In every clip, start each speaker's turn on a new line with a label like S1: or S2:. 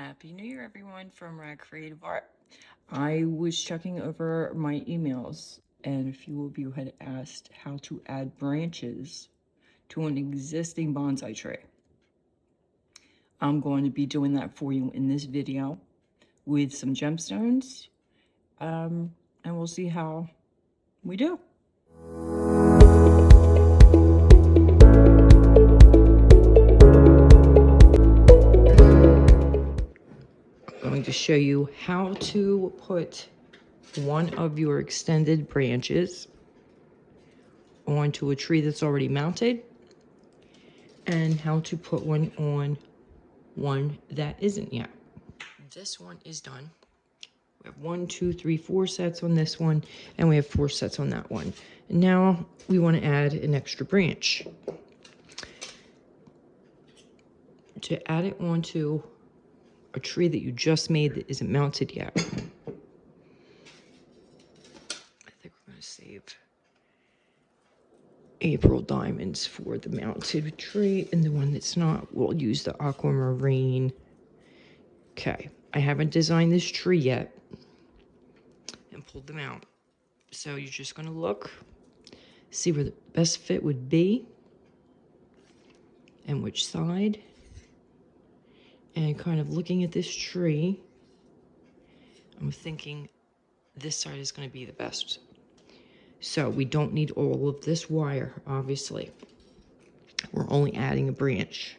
S1: Happy New Year, everyone, from RadCreativeArt. I was checking over my emails, and a few of you had asked how to add branches to an existing bonsai tree. I'm going to be doing that for you in this video with some gemstones, and we'll see how we do. I'm going to show you how to put one of your extended branches onto a tree that's already mounted, and how to put one on one that isn't yet. This one is done. We have 1, 2, 3, 4 sets on this one, and we have 4 sets on that one. And now we want to add an extra branch. To add it onto a tree that you just made that isn't mounted yet, I think we're going to save April diamonds for the mounted tree, and the one that's not, we'll use the aquamarine. Okay, I haven't designed this tree yet and pulled them out. So you're just going to look, see where the best fit would be and which side. And kind of looking at this tree, I'm thinking this side is going to be the best. So we don't need all of this wire, obviously. We're only adding a branch.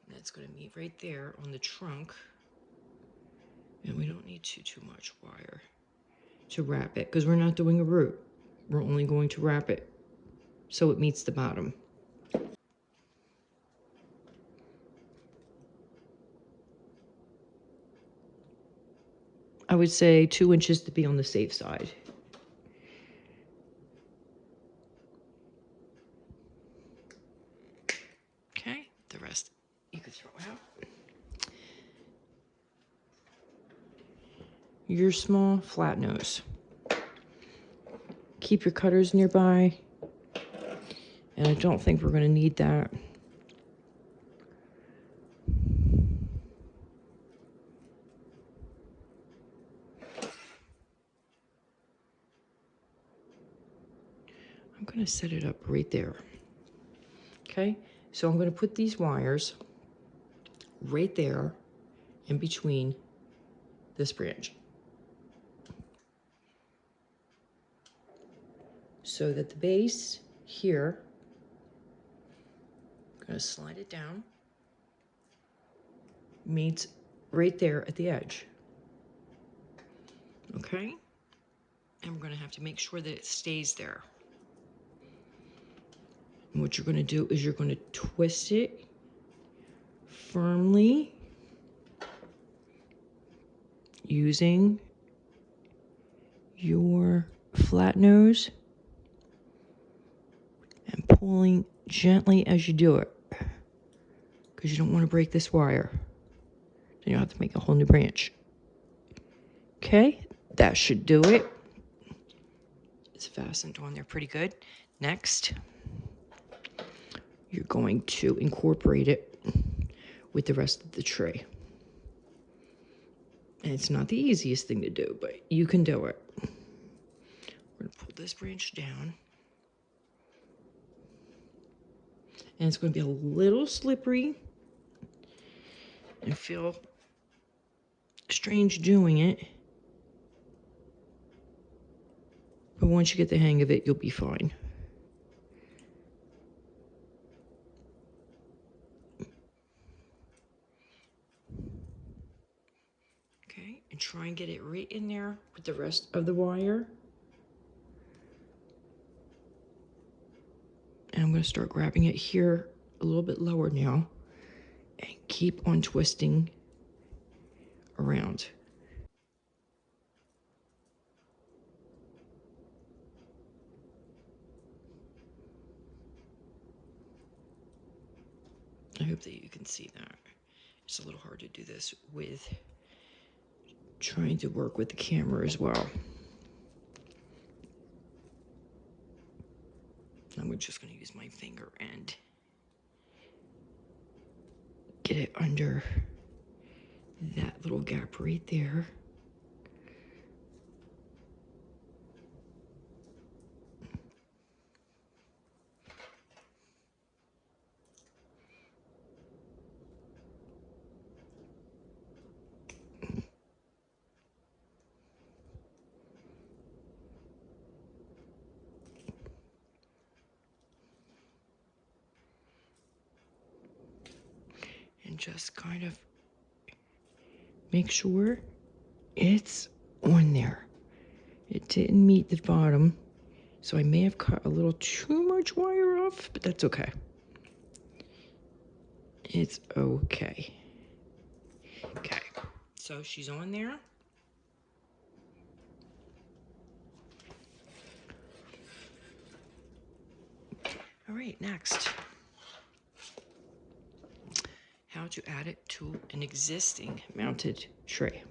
S1: That's going to meet right there on the trunk. And we don't need too much wire to wrap it, because we're not doing a root. We're only going to wrap it so it meets the bottom. I would say 2 inches to be on the safe side. Okay, the rest you could throw out. Your small flat nose. Keep your cutters nearby. And I don't think we're going to need that. I'm going to set it up right there. Okay, so I'm going to put these wires right there in between this branch, so that the base here, I'm going to slide it down, meets right there at the edge. Okay, and we're going to have to make sure that it stays there. And what you're going to do is you're going to twist it firmly using your flat nose and pulling gently as you do it, because you don't want to break this wire. Then you'll have to make a whole new branch. Okay, that should do it. It's fastened on there pretty good. Next, you're going to incorporate it with the rest of the tree. And it's not the easiest thing to do, but you can do it. We're going to pull this branch down. And it's going to be a little slippery and feel strange doing it. But once you get the hang of it, you'll be fine. Okay, and try and get it right in there with the rest of the wire. And I'm going to start grabbing it here a little bit lower now and keep on twisting around. I hope that you can see that. It's a little hard to do this with trying to work with the camera as well. I'm just going to use my finger and get it under that little gap right there. And just kind of make sure it's on there. It didn't meet the bottom, so I may have cut a little too much wire off, but that's okay. It's okay. Okay, so she's on there. All right, next. How to add it to an existing mounted tray.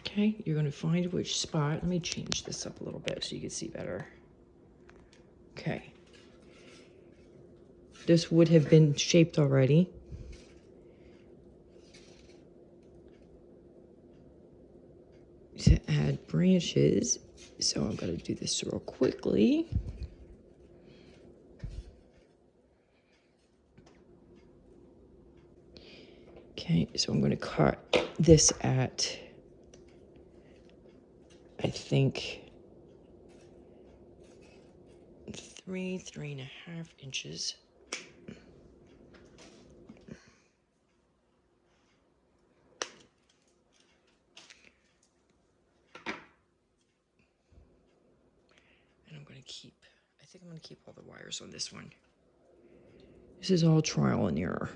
S1: Okay, you're going to find which spot. Let me change this up a little bit so you can see better. Okay. This would have been shaped already. To add branches, so I'm going to do this real quickly. Okay, so I'm going to cut this at, I think, 3.5 inches. And I'm going to keep, I think I'm going to keep all the wires on this one. This is all trial and error.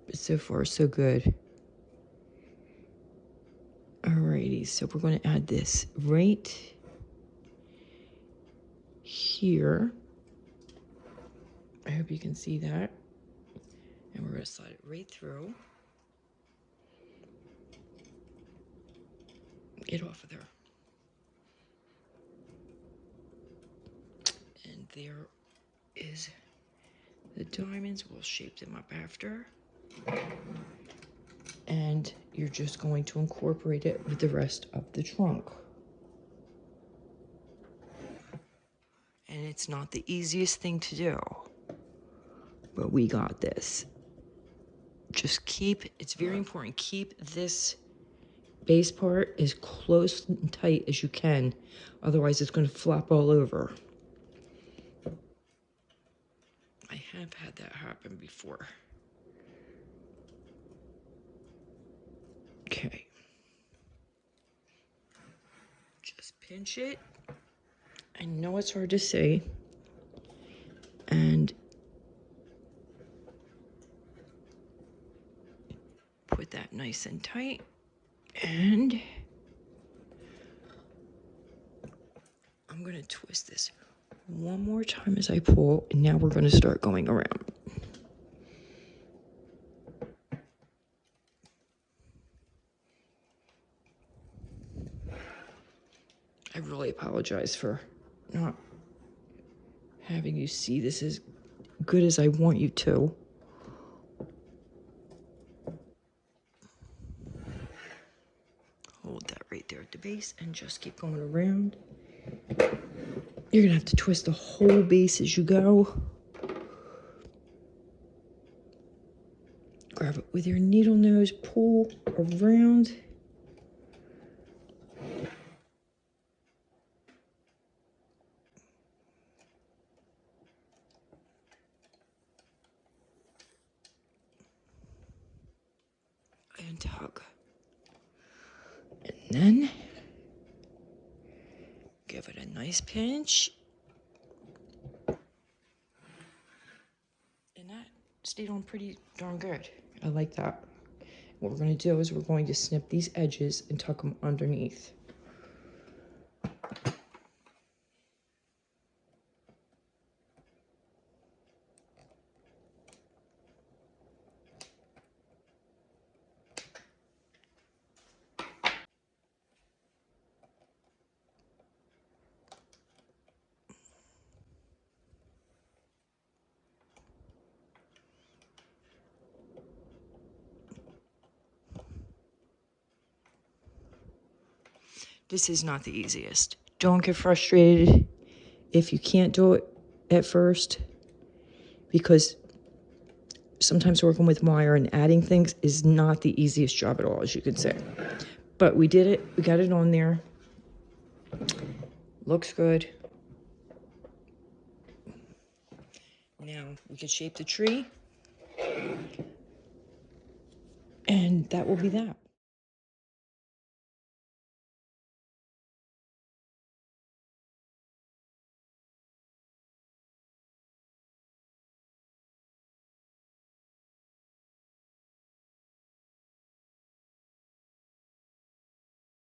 S1: But so far, so good. Alrighty, so we're going to add this right here. I hope you can see that. And we're going to slide it right through. Get off of there. And there is the diamonds. We'll shape them up after. And you're just going to incorporate it with the rest of the trunk. And it's not the easiest thing to do, but we got this. Just keep, it's very important, keep this base part as close and tight as you can, otherwise it's going to flop all over. I have had that happen before. Okay. Just pinch it. I know it's hard to say. And put that nice and tight. And I'm going to twist this one more time as I pull, and now we're going to start going around. I really apologize for not having you see this as good as I want you to. Hold that right there at the base and just keep going around. You're gonna have to twist the whole base as you go. Grab it with your needle nose, pull around. And tug. And then give it a nice pinch. And that stayed on pretty darn good. I like that. What we're going to do is we're going to snip these edges and tuck them underneath. This is not the easiest. Don't get frustrated if you can't do it at first, because sometimes working with wire and adding things is not the easiest job at all, as you can say. But we did it. We got it on there. Looks good. Now we can shape the tree. And that will be that.